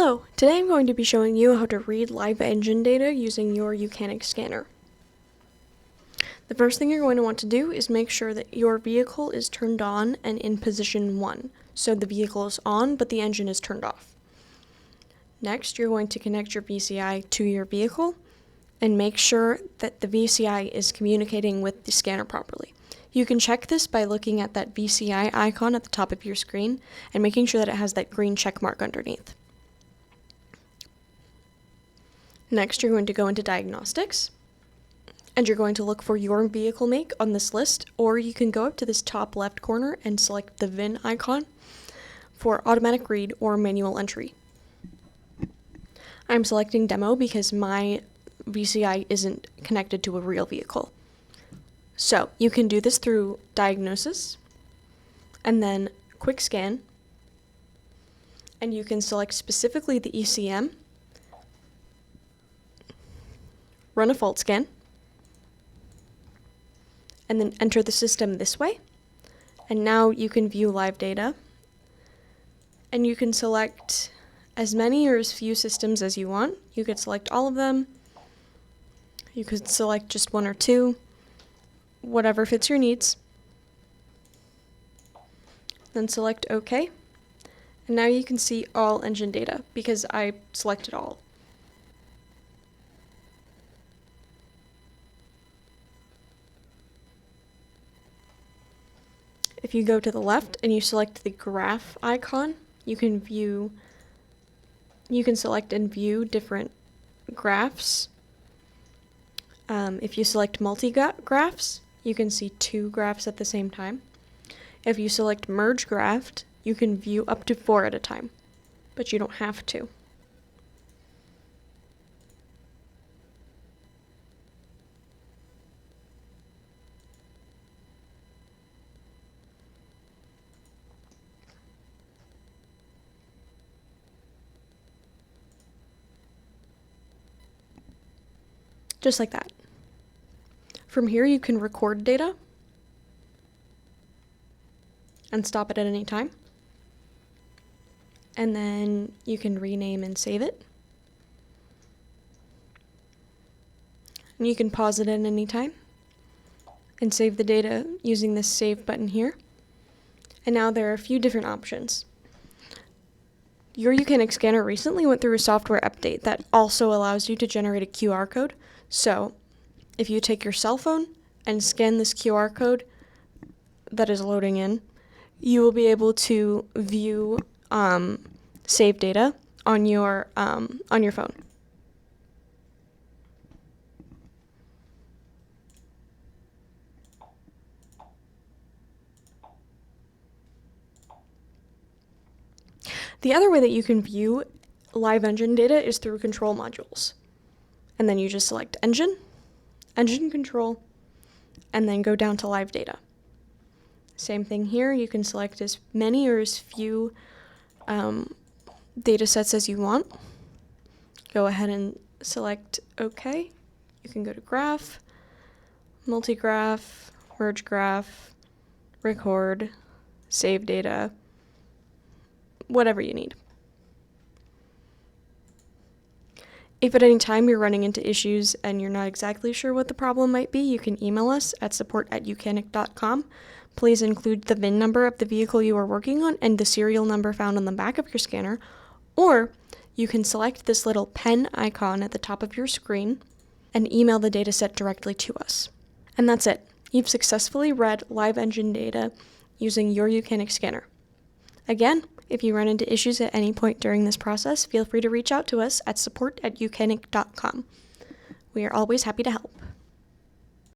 Hello, today I'm going to be showing you how to read live engine data using your YOUCANIC Scanner. The first thing you're going to want to do is make sure that your vehicle is turned on and in position 1, so the vehicle is on but the engine is turned off. Next, you're going to connect your VCI to your vehicle and make sure that the VCI is communicating with the scanner properly. You can check this by looking at that VCI icon at the top of your screen and making sure that it has that green check mark underneath. Next, you're going to go into diagnostics, and you're going to look for your vehicle make on this list, or you can go up to this top left corner and select the VIN icon for automatic read or manual entry. I'm selecting demo because my VCI isn't connected to a real vehicle. So you can do this through diagnosis and then quick scan, and you can select specifically the ECM, run a fault scan, and then enter the system this way. And now you can view live data, and you can select as many or as few systems as you want. You could select all of them. You could select just one or two, whatever fits your needs. Then select OK. And now you can see all engine data because I selected all. If you go to the left and you select the graph icon, you can select and view different graphs. If you select multi-graphs, you can see 2 graphs at the same time. If you select merge graph, you can view up to 4 at a time, but you don't have to. Just like that. From here, you can record data and stop it at any time. And then you can rename and save it. And you can pause it at any time and save the data using this save button here. And now there are a few different options. Your YOUCANIC Scanner recently went through a software update that also allows you to generate a QR code. So if you take your cell phone and scan this QR code that is loading in, you will be able to view saved data on your phone. The other way that you can view live engine data is through control modules. And then you just select engine control, and then go down to live data. Same thing here, you can select as many or as few data sets as you want. Go ahead and select OK. You can go to graph, multi-graph, merge graph, record, save data, whatever you need. If at any time you're running into issues and you're not exactly sure what the problem might be, you can email us at support@youcanic.com. Please include the VIN number of the vehicle you are working on and the serial number found on the back of your scanner, or you can select this little pen icon at the top of your screen and email the dataset directly to us. And that's it. You've successfully read live engine data using your YOUCANIC Scanner. Again, if you run into issues at any point during this process, feel free to reach out to us at support@youcanic.com. We are always happy to help.